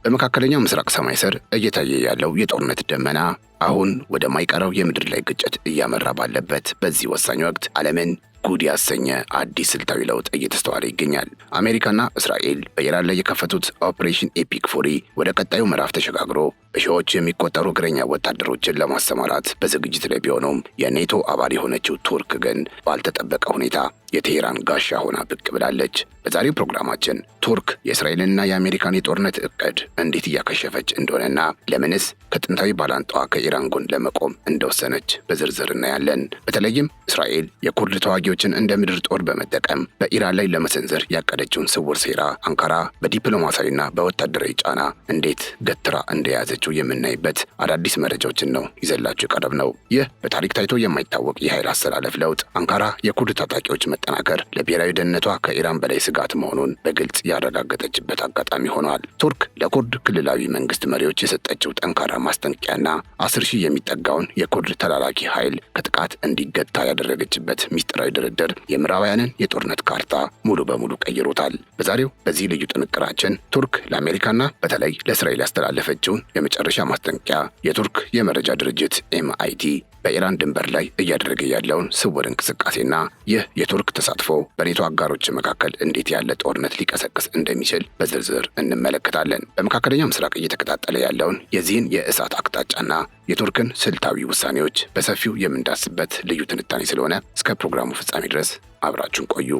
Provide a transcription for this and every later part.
በመካከለኛው ምስራቅ ሰማይ ስር እየታየ ያለው የጦርነት ደመና አሁን ወደማይቀረው የምድር ላይ ግጭት እያመራ ባለበት በዚህ ወሳኝ ወቅት ዓለምን ጉድ ያሰኘ አዲስ ስልታዊ ለውጥ እየተስተዋለ ይገኛል። አሜሪካና እስራኤል በኢራን ላይ የከፈቱት ኦፕሬሽን ኤፒክ ፉሪ ወደ ቀጣዩ ምዕራፍ ተሸጋግሮ በሺዎች የሚቆጠሩ እግረኛ ወታደሮችን ለማሰማራት በዝግጅት ላይ ቢሆኑም የኔቶ አባል የሆነችው ቱርክ ግን ባልተጠበቀ ሁኔታ የቴሄራን ጋሻ ሆና ብቅ ብላለች። በዛሬው ፕሮግራማችን ቱርክ የእስራኤልና የአሜሪካን የጦርነት እቅድ እንዴት እያከሸፈች እንደሆነና ለምንስ ከጥንታዊ ባላንጣዋ ከኢራን ጎን ለመቆም እንደወሰነች በዝርዝር እናያለን። በተለይም እስራኤል የኩርድ ተዋጊዎችን እንደ ምድር ጦር በመጠቀም በኢራን ላይ ለመሰንዘር ያቀደችውን ስውር ሴራ አንካራ በዲፕሎማሲያዊና በወታደራዊ ጫና እንዴት ገትራ እንደያዘችው የምናይበት አዳዲስ መረጃዎችን ነው ይዘላችሁ የቀረብነው። ይህ በታሪክ ታይቶ የማይታወቅ የኃይል አሰላለፍ ለውጥ አንካራ የኩርድ ታጣቂዎች መጠናከር ለብሔራዊ ደህንነቷ ከኢራን በላይ ስጋት መሆኑን በግልጽ ያረጋገጠችበት አጋጣሚ ሆኗል። ቱርክ ለኩርድ ክልላዊ መንግስት መሪዎች የሰጠችው ጠንካራ ማስጠንቀቂያና 10,000 የሚጠጋውን የኩርድ ተላላኪ ኃይል ከጥቃት እንዲገታ ያደረገችበት ሚስጥራዊ ድርድር የምዕራባውያንን የጦርነት ካርታ ሙሉ በሙሉ ቀይሮታል። በዛሬው በዚህ ልዩ ጥንቅራችን ቱርክ ለአሜሪካና በተለይ ለእስራኤል ያስተላለፈችውን የመጨረሻ ማስጠንቀቂያ፣ የቱርክ የመረጃ ድርጅት ኤምአይቲ በኢራን ድንበር ላይ እያደረገ ያለውን ስውር እንቅስቃሴና ይህ የቱርክ ተሳትፎ በኔቶ አጋሮች መካከል እንዴት ያለ ጦርነት ሊቀሰቅስ እንደሚችል በዝርዝር እንመለከታለን። በመካከለኛው ምስራቅ እየተቀጣጠለ ያለውን የዚህን የእሳት አቅጣጫና የቱርክን ስልታዊ ውሳኔዎች በሰፊው የምንዳስበት ልዩ ትንታኔ ስለሆነ እስከ ፕሮግራሙ ፍጻሜ ድረስ አብራችሁን ቆዩ።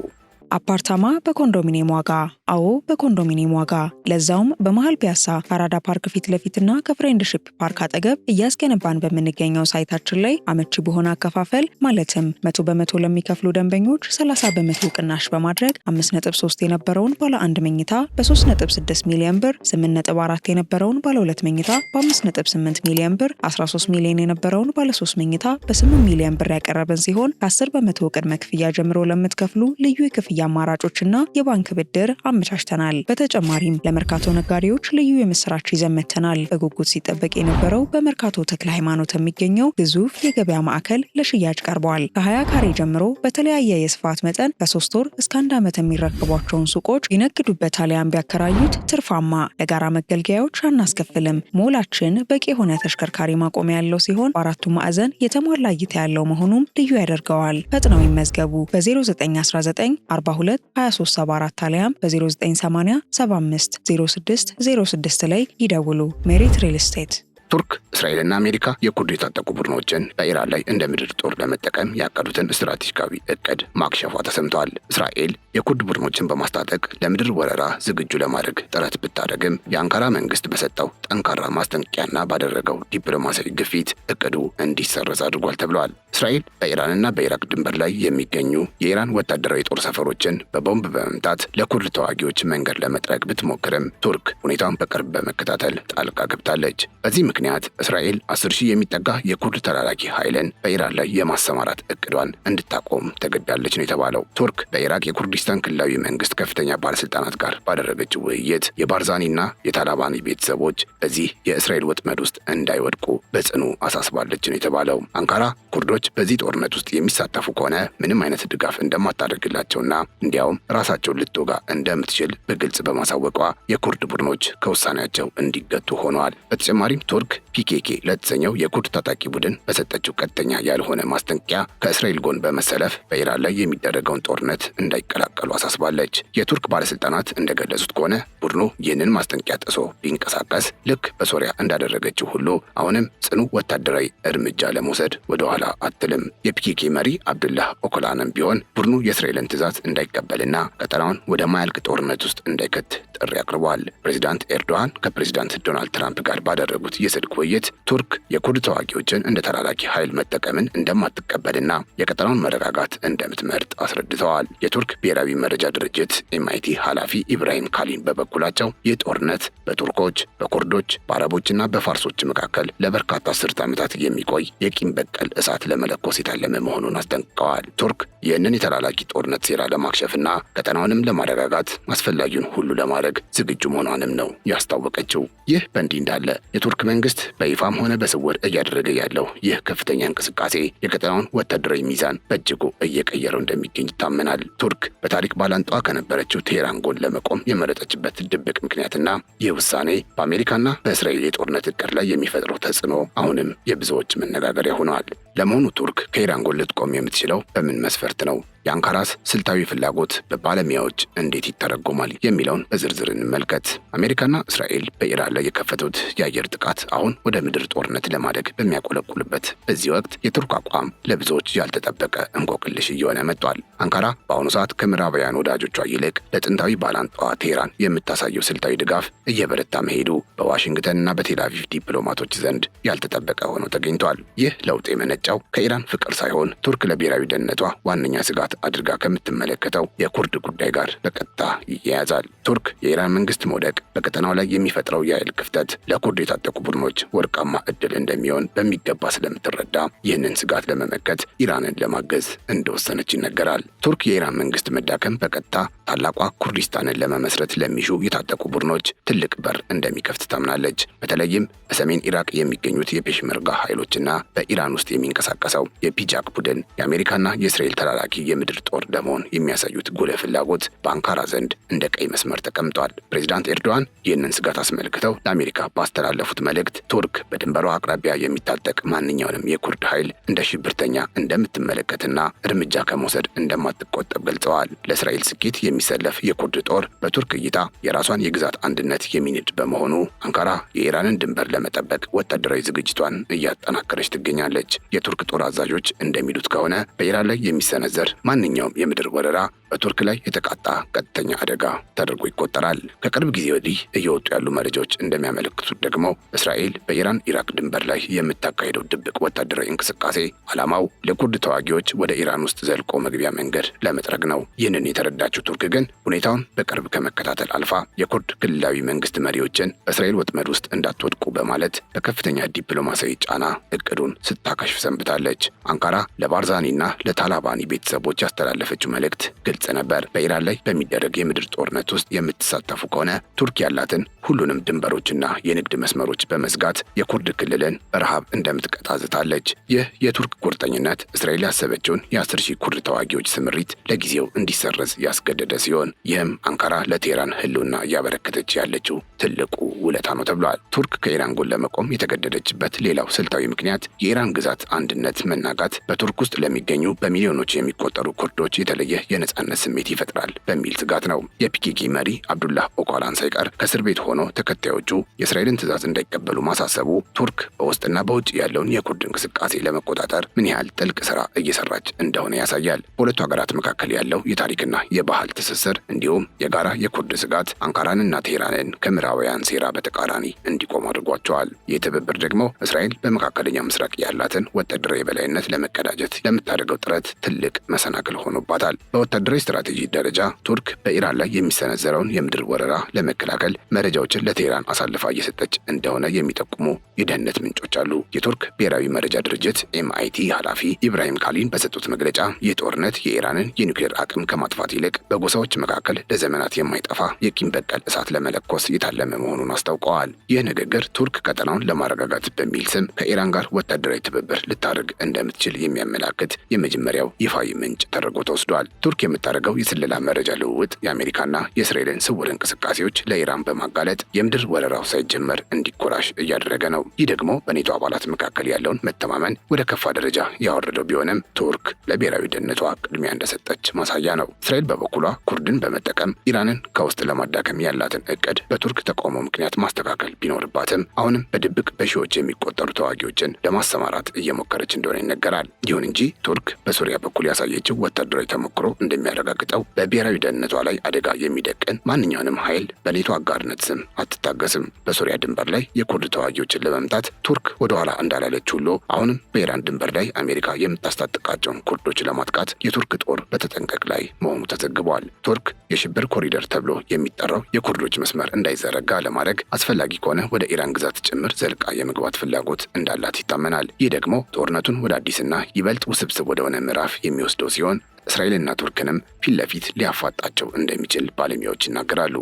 አፓርታማ በኮንዶሚኒየም ዋጋ። አዎ በኮንዶሚኒየም ዋጋ፣ ለዛውም በመሃል ፒያሳ ከአራዳ ፓርክ ፊት ለፊትና ከፍሬንድሺፕ ፓርክ አጠገብ እያስገነባን በምንገኘው ሳይታችን ላይ አመቺ በሆነ አከፋፈል ማለትም 100% ለሚከፍሉ ደንበኞች 30% ቅናሽ በማድረግ 5.3 የነበረውን ባለ 1 መኝታ በ3.6 ሚሊዮን ብር፣ 8.4 የነበረውን ባለ 2 መኝታ በ5.8 ሚሊዮን ብር፣ 13 ሚሊዮን የነበረውን ባለ 3 መኝታ በ8 ሚሊዮን ብር ያቀረብን ሲሆን ከ10% ቅድመ ክፍያ ጀምሮ ለምትከፍሉ ልዩ የክፍያ አማራጮችና የባንክ ብድር አመቻችተናል። በተጨማሪም ለመርካቶ ነጋዴዎች ልዩ የምስራች ይዘን መጥተናል። በጉጉት ሲጠበቅ የነበረው በመርካቶ ተክለ ሃይማኖት የሚገኘው ግዙፍ የገበያ ማዕከል ለሽያጭ ቀርቧል። ከ20 ካሬ ጀምሮ በተለያየ የስፋት መጠን ከ3 ወር እስከ 1 ዓመት የሚረከቧቸውን ሱቆች ይነግዱበት አሊያም ቢያከራዩት ትርፋማ። ለጋራ መገልገያዎች አናስከፍልም። ሞላችን በቂ የሆነ ተሽከርካሪ ማቆሚያ ያለው ሲሆን በአራቱ ማዕዘን የተሟላ እይታ ያለው መሆኑም ልዩ ያደርገዋል። ፈጥነው ይመዝገቡ። በ0919 42 2374 አሊያም በ0980 75 06 06 ላይ ይደውሉ። ሜሪት ሪል ስቴት። ቱርክ እስራኤልና አሜሪካ የኩርድ የታጠቁ ቡድኖችን በኢራን ላይ እንደ ምድር ጦር ለመጠቀም ያቀዱትን ስትራቴጂካዊ እቅድ ማክሸፏ ተሰምቷል። እስራኤል የኩርድ ቡድኖችን በማስታጠቅ ለምድር ወረራ ዝግጁ ለማድረግ ጥረት ብታደርግም የአንካራ መንግስት በሰጠው ጠንካራ ማስጠንቀቂያና ባደረገው ዲፕሎማሲያዊ ግፊት እቅዱ እንዲሰረዝ አድርጓል ተብሏል። እስራኤል በኢራንና በኢራቅ ድንበር ላይ የሚገኙ የኢራን ወታደራዊ ጦር ሰፈሮችን በቦምብ በመምታት ለኩርድ ተዋጊዎች መንገድ ለመጥረግ ብትሞክርም ቱርክ ሁኔታውን በቅርብ በመከታተል ጣልቃ ገብታለች። በዚህ ምክንያት እስራኤል 10,000 የሚጠጋ የኩርድ ተላላኪ ኃይልን በኢራን ላይ የማሰማራት እቅዷን እንድታቆም ተገዳለች ነው የተባለው። ቱርክ በኢራቅ የኩርዲስታን ክልላዊ መንግስት ከፍተኛ ባለስልጣናት ጋር ባደረገችው ውይይት የባርዛኒና የታላባኒ ቤተሰቦች በዚህ የእስራኤል ወጥመድ ውስጥ እንዳይወድቁ በጽኑ አሳስባለች ነው የተባለው። አንካራ ኩርዶች በዚህ ጦርነት ውስጥ የሚሳተፉ ከሆነ ምንም አይነት ድጋፍ እንደማታደርግላቸውና እንዲያውም ራሳቸውን ልትወጋ እንደምትችል በግልጽ በማሳወቋ የኩርድ ቡድኖች ከውሳኔያቸው እንዲገቱ ሆነዋል። በተጨማሪም ቱርክ ፒኬኬ ለተሰኘው የኩርድ ታጣቂ ቡድን በሰጠችው ቀጥተኛ ያልሆነ ማስጠንቀቂያ ከእስራኤል ጎን በመሰለፍ በኢራን ላይ የሚደረገውን ጦርነት እንዳይቀላቀሉ አሳስባለች። የቱርክ ባለስልጣናት እንደገለጹት ከሆነ ቡድኑ ይህንን ማስጠንቀቂያ ጥሶ ቢንቀሳቀስ ልክ በሶሪያ እንዳደረገችው ሁሉ አሁንም ጽኑ ወታደራዊ እርምጃ ለመውሰድ ወደኋላ አትልም። የፒኬኬ መሪ አብዱላህ ኦኮላንም ቢሆን ቡድኑ የእስራኤልን ትዕዛዝ እንዳይቀበልና ቀጠናውን ወደ ማያልቅ ጦርነት ውስጥ እንዳይከት ጥሪ አቅርበዋል። ፕሬዚዳንት ኤርዶዋን ከፕሬዚዳንት ዶናልድ ትራምፕ ጋር ባደረጉት የስልክ ውይይት ቱርክ የኩርድ ተዋጊዎችን እንደ ተላላኪ ኃይል መጠቀምን እንደማትቀበልና የቀጠናውን መረጋጋት እንደምትመርጥ አስረድተዋል። የቱርክ ብሔራዊ መረጃ ድርጅት ኤምአይቲ ኃላፊ ኢብራሂም ካሊን በበኩላቸው ይህ ጦርነት በቱርኮች፣ በኩርዶች፣ በአረቦችና በፋርሶች መካከል ለበርካታ አስርት ዓመታት የሚቆይ የቂም በቀል እሳት ለመለኮስ የታለመ መሆኑን አስጠንቅቀዋል። ቱርክ ይህንን የተላላኪ ጦርነት ሴራ ለማክሸፍና ቀጠናውንም ለማረጋጋት አስፈላጊውን ሁሉ ለማድረግ ዝግጁ መሆኗንም ነው ያስታወቀችው። ይህ በእንዲህ እንዳለ የቱርክ መንግስት መንግስት በይፋም ሆነ በስውር እያደረገ ያለው ይህ ከፍተኛ እንቅስቃሴ የቀጠናውን ወታደራዊ ሚዛን በእጅጉ እየቀየረው እንደሚገኝ ይታመናል። ቱርክ በታሪክ ባላንጧ ከነበረችው ቴህራን ጎን ለመቆም የመረጠችበት ድብቅ ምክንያትና ይህ ውሳኔ በአሜሪካና በእስራኤል የጦርነት እቅድ ላይ የሚፈጥረው ተጽዕኖ አሁንም የብዙዎች መነጋገሪያ ሆነዋል። ለመሆኑ ቱርክ ከኢራን ጎን ልትቆም የምትችለው በምን መስፈርት ነው? የአንካራስ ስልታዊ ፍላጎት በባለሙያዎች እንዴት ይተረጎማል? የሚለውን በዝርዝር እንመልከት። አሜሪካና እስራኤል በኢራን ላይ የከፈቱት የአየር ጥቃት አሁን ወደ ምድር ጦርነት ለማደግ በሚያቆለቁልበት በዚህ ወቅት የቱርክ አቋም ለብዙዎች ያልተጠበቀ እንቆቅልሽ እየሆነ መጥቷል። አንካራ በአሁኑ ሰዓት ከምዕራባውያን ወዳጆቿ ይልቅ ለጥንታዊ ባላንጣዋ ቴህራን የምታሳየው ስልታዊ ድጋፍ እየበረታ መሄዱ በዋሽንግተንና በቴልአቪቭ ዲፕሎማቶች ዘንድ ያልተጠበቀ ሆኖ ተገኝቷል። ይህ ለውጥ የመነጫው ከኢራን ፍቅር ሳይሆን ቱርክ ለብሔራዊ ደህንነቷ ዋነኛ ስጋት አድርጋ ከምትመለከተው የኩርድ ጉዳይ ጋር በቀጥታ ይያያዛል። ቱርክ የኢራን መንግስት መውደቅ በቀጠናው ላይ የሚፈጥረው የኃይል ክፍተት ለኩርድ የታጠቁ ቡድኖች ወርቃማ እድል እንደሚሆን በሚገባ ስለምትረዳ ይህንን ስጋት ለመመከት ኢራንን ለማገዝ እንደወሰነች ይነገራል። ቱርክ የኢራን መንግስት መዳከም በቀጥታ ታላቋ ኩርዲስታንን ለመመስረት ለሚሹ የታጠቁ ቡድኖች ትልቅ በር እንደሚከፍት ታምናለች። በተለይም በሰሜን ኢራቅ የሚገኙት የፔሽመርጋ ኃይሎችና በኢራን ውስጥ የሚንቀሳቀሰው የፒጃክ ቡድን የአሜሪካና የእስራኤል ተላላኪ የምድር ጦር ለመሆን የሚያሳዩት ጉልህ ፍላጎት በአንካራ ዘንድ እንደ ቀይ መስመር ተቀምጧል። ፕሬዚዳንት ኤርዶዋን ይህንን ስጋት አስመልክተው ለአሜሪካ ባስተላለፉት መልእክት ቱርክ በድንበሯ አቅራቢያ የሚታጠቅ ማንኛውንም የኩርድ ኃይል እንደ ሽብርተኛ እንደምትመለከትና እርምጃ ከመውሰድ እንደማትቆጠብ ገልጸዋል። ለእስራኤል ስኬት የሚሰለፍ የኩርድ ጦር በቱርክ እይታ የራሷን የግዛት አንድነት የሚንድ በመሆኑ አንካራ የኢራንን ድንበር ለመጠበቅ ወታደራዊ ዝግጅቷን እያጠናከረች ትገኛለች። የቱርክ ጦር አዛዦች እንደሚሉት ከሆነ በኢራን ላይ የሚሰነዘር ማንኛውም የምድር ወረራ በቱርክ ላይ የተቃጣ ቀጥተኛ አደጋ ተደርጎ ይቆጠራል። ከቅርብ ጊዜ ወዲህ እየወጡ ያሉ መረጃዎች እንደሚያመለክቱት ደግሞ እስራኤል በኢራን ኢራቅ ድንበር ላይ የምታካሄደው ድብቅ ወታደራዊ እንቅስቃሴ ዓላማው ለኩርድ ተዋጊዎች ወደ ኢራን ውስጥ ዘልቆ መግቢያ መንገድ ለመጥረግ ነው። ይህንን የተረዳችው ቱርክ ግን ሁኔታውን በቅርብ ከመከታተል አልፋ የኩርድ ክልላዊ መንግስት መሪዎችን በእስራኤል ወጥመድ ውስጥ እንዳትወድቁ በማለት በከፍተኛ ዲፕሎማሲያዊ ጫና እቅዱን ስታከሽፍ ሰንብታለች። አንካራ ለባርዛኒና ለታላባኒ ቤተሰቦች ያስተላለፈችው መልእክት ግልጽ ነበር። በኢራን ላይ በሚደረግ የምድር ጦርነት ውስጥ የምትሳተፉ ከሆነ ቱርክ ያላትን ሁሉንም ድንበሮችና የንግድ መስመሮች በመዝጋት የኩርድ ክልልን በረሃብ እንደምትቀጣ ዝታለች። ይህ የቱርክ ቁርጠኝነት እስራኤል ያሰበችውን የ10,000 ኩርድ ተዋጊዎች ስምሪት ለጊዜው እንዲሰረዝ ያስገደደ ሲሆን ይህም አንካራ ለቴህራን ህልውና እያበረከተች ያለችው ትልቁ ውለታ ነው ተብሏል። ቱርክ ከኢራን ጎን ለመቆም የተገደደችበት ሌላው ስልታዊ ምክንያት የኢራን ግዛት አንድነት መናጋት በቱርክ ውስጥ ለሚገኙ በሚሊዮኖች የሚቆጠሩ ኩርዶች የተለየ የነጻነት ስሜት ይፈጥራል በሚል ስጋት ነው። የፒኬኬ መሪ አብዱላህ ኦካላን ሳይቀር ከእስር ቤት ሆኖ ተከታዮቹ የእስራኤልን ትዕዛዝ እንዳይቀበሉ ማሳሰቡ ቱርክ በውስጥና በውጭ ያለውን የኩርድ እንቅስቃሴ ለመቆጣጠር ምን ያህል ጥልቅ ስራ እየሰራች እንደሆነ ያሳያል። በሁለቱ ሀገራት መካከል ያለው የታሪክና የባህል ትስስር እንዲሁም የጋራ የኩርድ ስጋት አንካራንና ቴህራንን ከምዕራባውያን ሴራ በተቃራኒ እንዲቆሙ አድርጓቸዋል። ይህ ትብብር ደግሞ እስራኤል በመካከለኛው ምስራቅ ያላትን ወታደራዊ የበላይነት ለመቀዳጀት ለምታደርገው ጥረት ትልቅ መሰናክል ሆኖባታል። በወታደራዊ ስትራቴጂ ደረጃ ቱርክ በኢራን ላይ የሚሰነዘረውን የምድር ወረራ ለመከላከል መረጃዎችን ለቴህራን አሳልፋ እየሰጠች እንደሆነ የሚጠቁሙ የደህንነት ምንጮች አሉ። የቱርክ ብሔራዊ መረጃ ድርጅት ኤምአይቲ ኃላፊ ኢብራሂም ካሊን በሰጡት መግለጫ ይህ ጦርነት የኢራንን የኒውክሌር አቅም ከማጥፋት ይልቅ በጎሳዎች መካከል ለዘመናት የማይጠፋ የቂም በቀል እሳት ለመለኮስ የታለመ መሆኑን አስታውቀዋል። ይህ ንግግር ቱርክ ቀጠናውን ለማረጋጋት በሚል ስም ከኢራን ጋር ወታደራዊ ትብብር ልታደርግ እንደምትችል የሚያመላክት የመጀመሪያው ይፋዊ ምንጭ ተደርጎ ተወስዷል። ቱርክ የምታደርገው የስለላ መረጃ ልውውጥ የአሜሪካና የእስራኤልን ስውር እንቅስቃሴዎች ለኢራን በማጋለጥ የምድር ወረራው ሳይጀመር እንዲኮራሽ እያደረገ ነው። ይህ ደግሞ በኔቶ አባላት መካከል ያለውን መተማመን ወደ ከፋ ደረጃ ያወረደው ቢሆንም ቱርክ ለብሔራዊ ደህንነቷ ቅድሚያ እንደሰጠች ማሳያ ነው። እስራኤል በበኩሏ ኩርድን በመጠቀም ኢራንን ከውስጥ ለማዳከም ያላትን እቅድ በቱርክ ተቃውሞ ምክንያት ማስተካከል ቢኖርባትም አሁንም በድብቅ በሺዎች የሚቆጠሩ ተዋጊዎችን ለማሰማራት እየሞከረች እንደሆነ ይነገራል። ይሁን እንጂ ቱርክ በሱሪያ በኩል ያሳየችው ወታደራዊ ተሞክሮ እንደሚያረጋግጠው በብሔራዊ ደህንነቷ ላይ አደጋ የሚደቅን ማንኛውንም ኃይል በኔቶ አጋርነት ስም አትታገስም። በሱሪያ ድንበር ላይ የኩርድ ተዋጊዎችን ለመምታት ቱርክ ወደኋላ እንዳላለች ሁሉ አሁንም በኢራን ድንበር ላይ አሜሪካ የምታስታጥቃቸውን ኩርዶች ለማጥቃት የቱርክ ጦር በተጠንቀቅ ላይ መሆኑ ተዘግቧል። ቱርክ የሽብር ኮሪደር ተብሎ የሚጠራው የኩርዶች መስመር እንዳይዘረጋ ለማድረግ አስፈላጊ ከሆነ ወደ ኢራን ግዛት ጭምር ዘልቃ የመግባት ፍላጎት እንዳላት ይታመናል። ይህ ደግሞ ጦርነቱን ወደ አዲስና ይበልጥ ውስብስብ ወደሆነ ምዕራፍ የሚወስደው ሲሆን እስራኤልና ቱርክንም ፊት ለፊት ሊያፋጣቸው እንደሚችል ባለሙያዎች ይናገራሉ።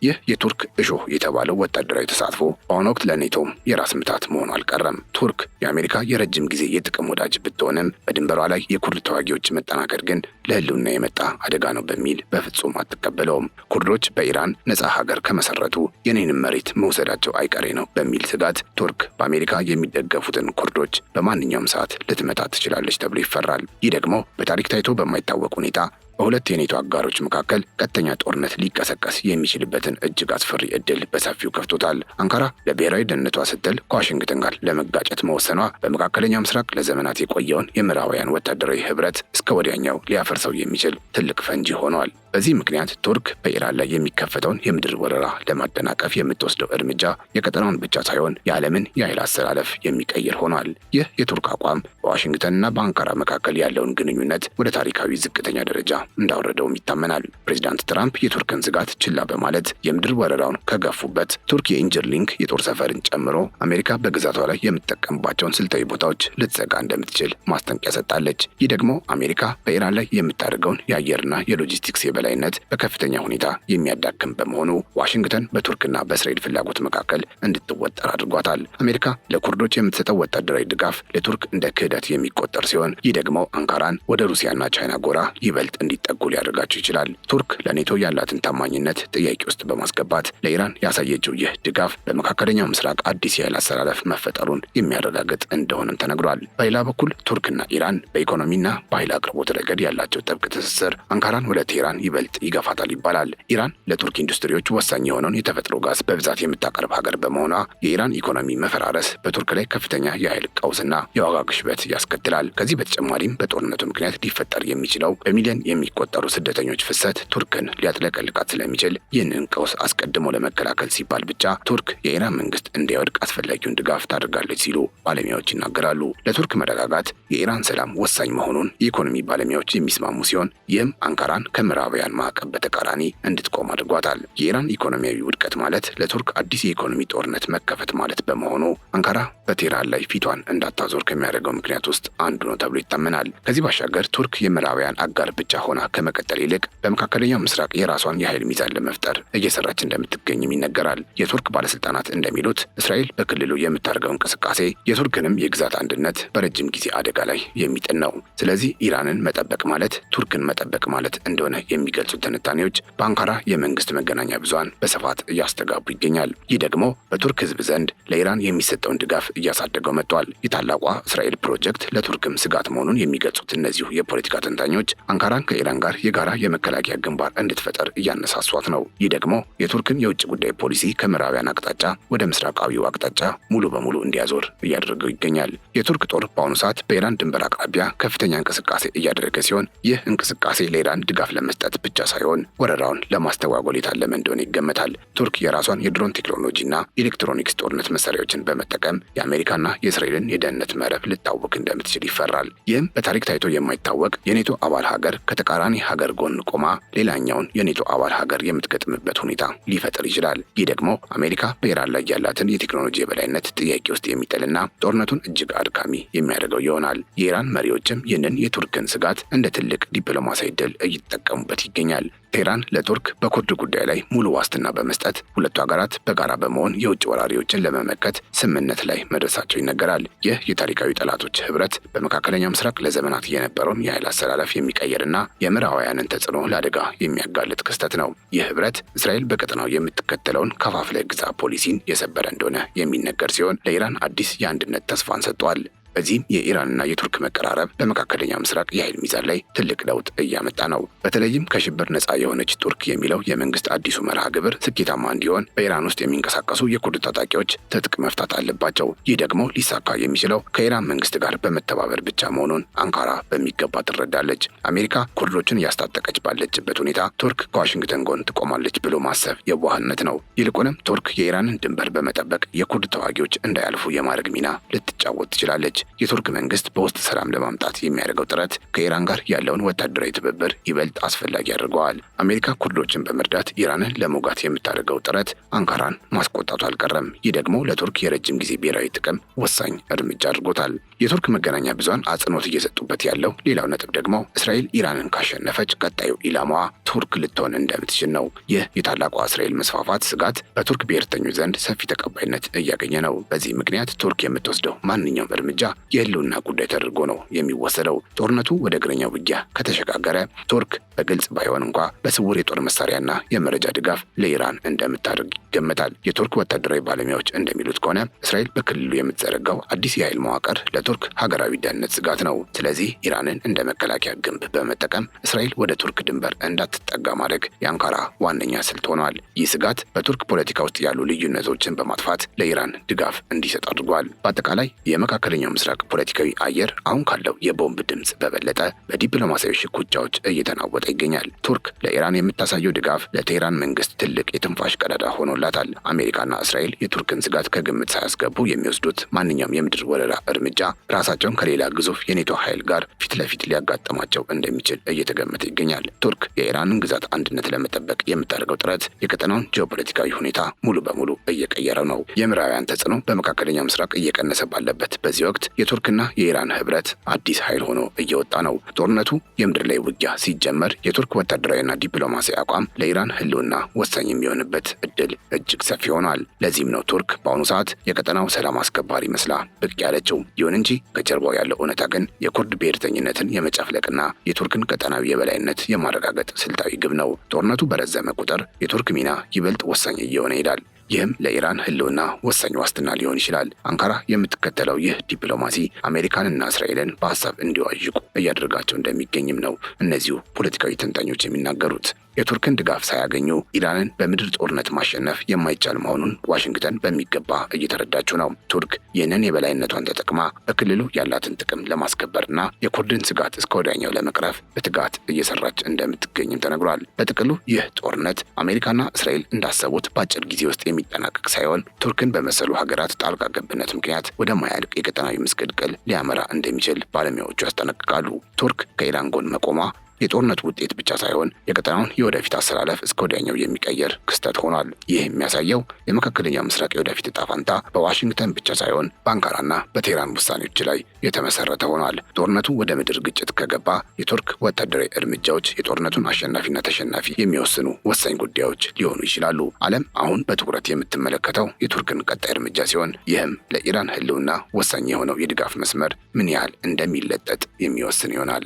ይህ የቱርክ እሾህ የተባለው ወታደራዊ ተሳትፎ በአሁኑ ወቅት ለኔቶም የራስ ምታት መሆኑ አልቀረም። ቱርክ የአሜሪካ የረጅም ጊዜ የጥቅም ወዳጅ ብትሆንም በድንበሯ ላይ የኩርድ ተዋጊዎች መጠናከር ግን ለህልውና የመጣ አደጋ ነው በሚል በፍጹም አትቀበለውም። ኩርዶች በኢራን ነጻ ሀገር ከመሰረቱ የኔንም መሬት መውሰዳቸው አይቀሬ ነው በሚል ስጋት ቱርክ በአሜሪካ የሚደገፉትን ኩርዶች በማንኛውም ሰዓት ልትመታ ትችላለች ተብሎ ይፈራል። ይህ ደግሞ በታሪክ ታይቶ በማይታወቅ ሁኔታ በሁለት የኔቶ አጋሮች መካከል ቀጥተኛ ጦርነት ሊቀሰቀስ የሚችልበትን እጅግ አስፈሪ እድል በሰፊው ከፍቶታል። አንካራ ለብሔራዊ ደህንነቷ ስትል ከዋሽንግተን ጋር ለመጋጨት መወሰኗ በመካከለኛው ምስራቅ ለዘመናት የቆየውን የምዕራባውያን ወታደራዊ ህብረት እስከ ወዲያኛው ሊያፈርሰው የሚችል ትልቅ ፈንጂ ሆኗል። በዚህ ምክንያት ቱርክ በኢራን ላይ የሚከፈተውን የምድር ወረራ ለማደናቀፍ የምትወስደው እርምጃ የቀጠናውን ብቻ ሳይሆን የዓለምን የኃይል አሰላለፍ የሚቀይር ሆኗል። ይህ የቱርክ አቋም በዋሽንግተንና በአንካራ መካከል ያለውን ግንኙነት ወደ ታሪካዊ ዝቅተኛ ደረጃ እንዳወረደውም ይታመናል። ፕሬዚዳንት ትራምፕ የቱርክን ስጋት ችላ በማለት የምድር ወረራውን ከገፉበት ቱርክ የኢንጀርሊንክ የጦር ሰፈርን ጨምሮ አሜሪካ በግዛቷ ላይ የምትጠቀምባቸውን ስልታዊ ቦታዎች ልትዘጋ እንደምትችል ማስጠንቀቂያ ሰጥታለች። ይህ ደግሞ አሜሪካ በኢራን ላይ የምታደርገውን የአየርና የሎጂስቲክስ የበላይነት በከፍተኛ ሁኔታ የሚያዳክም በመሆኑ ዋሽንግተን በቱርክና በእስራኤል ፍላጎት መካከል እንድትወጠር አድርጓታል። አሜሪካ ለኩርዶች የምትሰጠው ወታደራዊ ድጋፍ ለቱርክ እንደ ክህደት የሚቆጠር ሲሆን ይህ ደግሞ አንካራን ወደ ሩሲያና ቻይና ጎራ ይበልጥ እንዲጠጉ ሊያደርጋቸው ይችላል። ቱርክ ለኔቶ ያላትን ታማኝነት ጥያቄ ውስጥ በማስገባት ለኢራን ያሳየችው ይህ ድጋፍ በመካከለኛው ምስራቅ አዲስ የኃይል አሰላለፍ መፈጠሩን የሚያረጋግጥ እንደሆነም ተነግሯል። በሌላ በኩል ቱርክና ኢራን በኢኮኖሚና በኃይል አቅርቦት ረገድ ያላቸው ጥብቅ ትስስር አንካራን ወደ ቴህራን ይበልጥ ይገፋታል ይባላል። ኢራን ለቱርክ ኢንዱስትሪዎች ወሳኝ የሆነውን የተፈጥሮ ጋዝ በብዛት የምታቀርብ ሀገር በመሆኗ የኢራን ኢኮኖሚ መፈራረስ በቱርክ ላይ ከፍተኛ የኃይል ቀውስና የዋጋ ግሽበት ያስከትላል። ከዚህ በተጨማሪም በጦርነቱ ምክንያት ሊፈጠር የሚችለው በሚሊዮን የሚቆጠሩ ስደተኞች ፍሰት ቱርክን ሊያጥለቀልቃት ስለሚችል ይህንን ቀውስ አስቀድሞ ለመከላከል ሲባል ብቻ ቱርክ የኢራን መንግስት እንዲወድቅ አስፈላጊውን ድጋፍ ታደርጋለች ሲሉ ባለሙያዎች ይናገራሉ። ለቱርክ መረጋጋት የኢራን ሰላም ወሳኝ መሆኑን የኢኮኖሚ ባለሙያዎች የሚስማሙ ሲሆን ይህም አንካራን ከምዕራባውያን ማዕቀብ በተቃራኒ እንድትቆም አድርጓታል። የኢራን ኢኮኖሚያዊ ውድቀት ማለት ለቱርክ አዲስ የኢኮኖሚ ጦርነት መከፈት ማለት በመሆኑ አንካራ በቴህራን ላይ ፊቷን እንዳታዞር ከሚያደርገው ምክንያት ውስጥ አንዱ ነው ተብሎ ይታመናል። ከዚህ ባሻገር ቱርክ የምዕራባውያን አጋር ብቻ ሆና ከመቀጠል ይልቅ በመካከለኛው ምስራቅ የራሷን የኃይል ሚዛን ለመፍጠር እየሰራች እንደምትገኝም ይነገራል። የቱርክ ባለስልጣናት እንደሚሉት እስራኤል በክልሉ የምታደርገው እንቅስቃሴ የቱርክንም የግዛት አንድነት በረጅም ጊዜ አደጋ ላይ የሚጥል ነው። ስለዚህ ኢራንን መጠበቅ ማለት ቱርክን መጠበቅ ማለት እንደሆነ የሚገልጹት ትንታኔዎች በአንካራ የመንግስት መገናኛ ብዙሃን በስፋት እያስተጋቡ ይገኛል። ይህ ደግሞ በቱርክ ህዝብ ዘንድ ለኢራን የሚሰጠውን ድጋፍ እያሳደገው መጥቷል። የታላቋ እስራኤል ፕሮጀክት ለቱርክም ስጋት መሆኑን የሚገልጹት እነዚሁ የፖለቲካ ተንታኞች አንካራን ከኢራን ጋር የጋራ የመከላከያ ግንባር እንድትፈጠር እያነሳሷት ነው። ይህ ደግሞ የቱርክን የውጭ ጉዳይ ፖሊሲ ከምዕራባውያን አቅጣጫ ወደ ምስራቃዊው አቅጣጫ ሙሉ በሙሉ እንዲያዞር እያደረገው ይገኛል። የቱርክ ጦር በአሁኑ ሰዓት በኢራን ድንበር አቅራቢያ ከፍተኛ እንቅስቃሴ እያደረገ ሲሆን ይህ እንቅስቃሴ ለኢራን ድጋፍ ለመስጠት ብቻ ሳይሆን ወረራውን ለማስተጓጎል የታለመ እንደሆነ ይገመታል። ቱርክ የራሷን የድሮን ቴክኖሎጂና ኤሌክትሮኒክስ ጦርነት መሳሪያዎችን በመጠቀም የአሜሪካና የእስራኤልን የደህንነት መረብ ልታወክ እንደምትችል ይፈራል። ይህም በታሪክ ታይቶ የማይታወቅ የኔቶ አባል ሀገር ከተቃራኒ ሀገር ጎን ቆማ ሌላኛውን የኔቶ አባል ሀገር የምትገጥምበት ሁኔታ ሊፈጥር ይችላል። ይህ ደግሞ አሜሪካ በኢራን ላይ ያላትን የቴክኖሎጂ የበላይነት ጥያቄ ውስጥ የሚጥልና ጦርነቱን እጅግ አድካሚ የሚያደርገው ይሆናል። የኢራን መሪዎችም ይህንን የቱርክን ስጋት እንደ ትልቅ ዲፕሎማሲያዊ ድል እየተጠቀሙበት ይገኛል። ቴህራን ለቱርክ በኩርድ ጉዳይ ላይ ሙሉ ዋስትና በመስጠት ሁለቱ ሀገራት በጋራ በመሆን የውጭ ወራሪዎችን ለመመከት ስምምነት ላይ መድረሳቸው ይነገራል። ይህ የታሪካዊ ጠላቶች ህብረት በመካከለኛው ምስራቅ ለዘመናት የነበረውን የኃይል አሰላለፍ የሚቀይርና የምዕራባውያንን ተጽዕኖ ለአደጋ የሚያጋልጥ ክስተት ነው። ይህ ህብረት እስራኤል በቀጠናው የምትከተለውን ከፋፍለህ ግዛ ፖሊሲን የሰበረ እንደሆነ የሚነገር ሲሆን ለኢራን አዲስ የአንድነት ተስፋን ሰጥቷል። በዚህም የኢራንና የቱርክ መቀራረብ በመካከለኛው ምስራቅ የኃይል ሚዛን ላይ ትልቅ ለውጥ እያመጣ ነው። በተለይም ከሽብር ነፃ የሆነች ቱርክ የሚለው የመንግስት አዲሱ መርሃ ግብር ስኬታማ እንዲሆን በኢራን ውስጥ የሚንቀሳቀሱ የኩርድ ታጣቂዎች ትጥቅ መፍታት አለባቸው። ይህ ደግሞ ሊሳካ የሚችለው ከኢራን መንግስት ጋር በመተባበር ብቻ መሆኑን አንካራ በሚገባ ትረዳለች። አሜሪካ ኩርዶችን እያስታጠቀች ባለችበት ሁኔታ ቱርክ ከዋሽንግተን ጎን ትቆማለች ብሎ ማሰብ የዋህነት ነው። ይልቁንም ቱርክ የኢራንን ድንበር በመጠበቅ የኩርድ ተዋጊዎች እንዳያልፉ የማድረግ ሚና ልትጫወት ትችላለች። የቱርክ መንግስት በውስጥ ሰላም ለማምጣት የሚያደርገው ጥረት ከኢራን ጋር ያለውን ወታደራዊ ትብብር ይበልጥ አስፈላጊ ያደርገዋል። አሜሪካ ኩርዶችን በመርዳት ኢራንን ለመውጋት የምታደርገው ጥረት አንካራን ማስቆጣቱ አልቀረም። ይህ ደግሞ ለቱርክ የረጅም ጊዜ ብሔራዊ ጥቅም ወሳኝ እርምጃ አድርጎታል። የቱርክ መገናኛ ብዙሃን አጽንኦት እየሰጡበት ያለው ሌላው ነጥብ ደግሞ እስራኤል ኢራንን ካሸነፈች ቀጣዩ ኢላማዋ ቱርክ ልትሆን እንደምትችል ነው። ይህ የታላቋ እስራኤል መስፋፋት ስጋት በቱርክ ብሔርተኞች ዘንድ ሰፊ ተቀባይነት እያገኘ ነው። በዚህ ምክንያት ቱርክ የምትወስደው ማንኛውም እርምጃ የህልውና ጉዳይ ተደርጎ ነው የሚወሰደው። ጦርነቱ ወደ እግረኛ ውጊያ ከተሸጋገረ ቱርክ በግልጽ ባይሆን እንኳ በስውር የጦር መሳሪያና የመረጃ ድጋፍ ለኢራን እንደምታደርግ ይገመታል። የቱርክ ወታደራዊ ባለሙያዎች እንደሚሉት ከሆነ እስራኤል በክልሉ የምትዘረጋው አዲስ የኃይል መዋቅር ለቱርክ ሀገራዊ ደህንነት ስጋት ነው። ስለዚህ ኢራንን እንደ መከላከያ ግንብ በመጠቀም እስራኤል ወደ ቱርክ ድንበር እንዳትጠጋ ማድረግ የአንካራ ዋነኛ ስልት ሆኗል። ይህ ስጋት በቱርክ ፖለቲካ ውስጥ ያሉ ልዩነቶችን በማጥፋት ለኢራን ድጋፍ እንዲሰጥ አድርጓል። በአጠቃላይ የመካከለኛው ምስራቅ ፖለቲካዊ አየር አሁን ካለው የቦምብ ድምፅ በበለጠ በዲፕሎማሲያዊ ሽኩቻዎች እየተናወጠ ይገኛል። ቱርክ ለኢራን የምታሳየው ድጋፍ ለቴህራን መንግስት ትልቅ የትንፋሽ ቀዳዳ ሆኖላታል። አሜሪካና እስራኤል የቱርክን ስጋት ከግምት ሳያስገቡ የሚወስዱት ማንኛውም የምድር ወረራ እርምጃ ራሳቸውን ከሌላ ግዙፍ የኔቶ ኃይል ጋር ፊት ለፊት ሊያጋጥማቸው እንደሚችል እየተገመተ ይገኛል። ቱርክ የኢራንን ግዛት አንድነት ለመጠበቅ የምታደርገው ጥረት የቀጠናውን ጂኦፖለቲካዊ ሁኔታ ሙሉ በሙሉ እየቀየረ ነው። የምዕራባውያን ተጽዕኖ በመካከለኛው ምስራቅ እየቀነሰ ባለበት በዚህ ወቅት የቱርክና የኢራን ህብረት አዲስ ኃይል ሆኖ እየወጣ ነው። ጦርነቱ የምድር ላይ ውጊያ ሲጀመር የቱርክ ወታደራዊና ዲፕሎማሲ አቋም ለኢራን ህልውና ወሳኝ የሚሆንበት እድል እጅግ ሰፊ ሆኗል። ለዚህም ነው ቱርክ በአሁኑ ሰዓት የቀጠናው ሰላም አስከባሪ መስላ ብቅ ያለችው። ይሁን እንጂ ከጀርባው ያለው እውነታ ግን የኩርድ ብሔርተኝነትን የመጨፍለቅና የቱርክን ቀጠናዊ የበላይነት የማረጋገጥ ስልታዊ ግብ ነው። ጦርነቱ በረዘመ ቁጥር የቱርክ ሚና ይበልጥ ወሳኝ እየሆነ ይሄዳል። ይህም ለኢራን ህልውና ወሳኝ ዋስትና ሊሆን ይችላል። አንካራ የምትከተለው ይህ ዲፕሎማሲ አሜሪካንና እስራኤልን በሀሳብ እንዲዋዥቁ እያደረጋቸው እንደሚገኝም ነው እነዚሁ ፖለቲካዊ ተንታኞች የሚናገሩት። የቱርክን ድጋፍ ሳያገኙ ኢራንን በምድር ጦርነት ማሸነፍ የማይቻል መሆኑን ዋሽንግተን በሚገባ እየተረዳችው ነው። ቱርክ ይህንን የበላይነቷን ተጠቅማ በክልሉ ያላትን ጥቅም ለማስከበርና የኩርድን ስጋት እስከ ወዲያኛው ለመቅረፍ በትጋት እየሰራች እንደምትገኝም ተነግሯል። በጥቅሉ ይህ ጦርነት አሜሪካና እስራኤል እንዳሰቡት በአጭር ጊዜ ውስጥ የሚጠናቀቅ ሳይሆን ቱርክን በመሰሉ ሀገራት ጣልቃ ገብነት ምክንያት ወደማያልቅ የቀጠናዊ ምስቅልቅል ሊያመራ እንደሚችል ባለሙያዎቹ ያስጠነቅቃሉ። ቱርክ ከኢራን ጎን መቆሟ የጦርነቱ ውጤት ብቻ ሳይሆን የቀጠናውን የወደፊት አሰላለፍ እስከ ወዲያኛው የሚቀየር ክስተት ሆኗል። ይህ የሚያሳየው የመካከለኛው ምስራቅ የወደፊት ዕጣ ፈንታ በዋሽንግተን ብቻ ሳይሆን በአንካራና በቴህራን ውሳኔዎች ላይ የተመሰረተ ሆኗል። ጦርነቱ ወደ ምድር ግጭት ከገባ የቱርክ ወታደራዊ እርምጃዎች የጦርነቱን አሸናፊና ተሸናፊ የሚወስኑ ወሳኝ ጉዳዮች ሊሆኑ ይችላሉ። ዓለም አሁን በትኩረት የምትመለከተው የቱርክን ቀጣይ እርምጃ ሲሆን ይህም ለኢራን ህልውና ወሳኝ የሆነው የድጋፍ መስመር ምን ያህል እንደሚለጠጥ የሚወስን ይሆናል።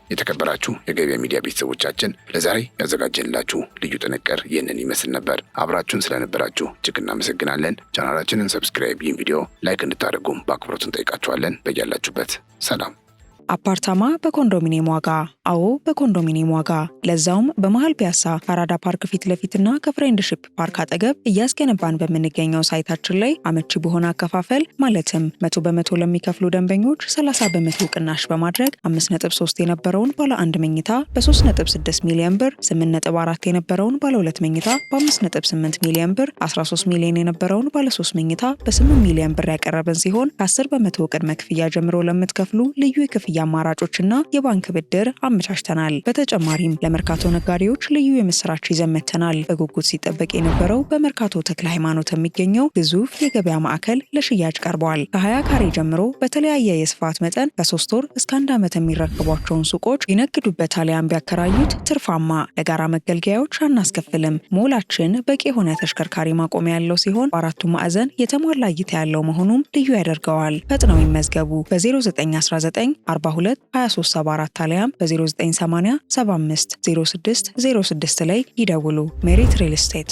የተከበራችሁ የገበያ ሚዲያ ቤተሰቦቻችን ለዛሬ ያዘጋጀንላችሁ ልዩ ጥንቅር ይህንን ይመስል ነበር። አብራችሁን ስለነበራችሁ እጅግ እናመሰግናለን። ቻናላችንን ሰብስክራይብ፣ ይህን ቪዲዮ ላይክ እንድታደርጉም በአክብሮት እንጠይቃችኋለን። በያላችሁበት ሰላም። አፓርታማ በኮንዶሚኒየም ዋጋ። አዎ በኮንዶሚኒየም ዋጋ፣ ለዛውም በመሃል ፒያሳ ከአራዳ ፓርክ ፊት ለፊትና ከፍሬንድሺፕ ፓርክ አጠገብ እያስገነባን በምንገኘው ሳይታችን ላይ አመቺ በሆነ አከፋፈል ማለትም 100% ለሚከፍሉ ደንበኞች 30% ቅናሽ በማድረግ 5.3 የነበረውን ባለ 1 መኝታ በ3.6 ሚሊዮን ብር፣ 8.4 የነበረውን ባለ 2 መኝታ በ5.8 ሚሊዮን ብር፣ 13 ሚሊዮን የነበረውን ባለ 3 መኝታ በ8 ሚሊዮን ብር ያቀረብን ሲሆን ከ10% ቅድመ ክፍያ ጀምሮ ለምትከፍሉ ልዩ የክፍያ አማራጮችና የባንክ ብድር አመቻችተናል። በተጨማሪም ለመርካቶ ነጋዴዎች ልዩ የምስራች ይዘን መጥተናል። በጉጉት ሲጠበቅ የነበረው በመርካቶ ተክለ ሃይማኖት የሚገኘው ግዙፍ የገበያ ማዕከል ለሽያጭ ቀርበዋል። ከ20 ካሬ ጀምሮ በተለያየ የስፋት መጠን ከ3 ወር እስከ 1 ዓመት የሚረከቧቸውን ሱቆች ይነግዱበት አሊያም ቢያከራዩት ትርፋማ። ለጋራ መገልገያዎች አናስከፍልም። ሞላችን በቂ የሆነ ተሽከርካሪ ማቆሚያ ያለው ሲሆን በአራቱ ማዕዘን የተሟላ እይታ ያለው መሆኑም ልዩ ያደርገዋል። ፈጥነው ይመዝገቡ። በ0919 42 2374 አሊያም በ0980 75 06 06 ላይ ይደውሉ። ሜሪት ሪል ስቴት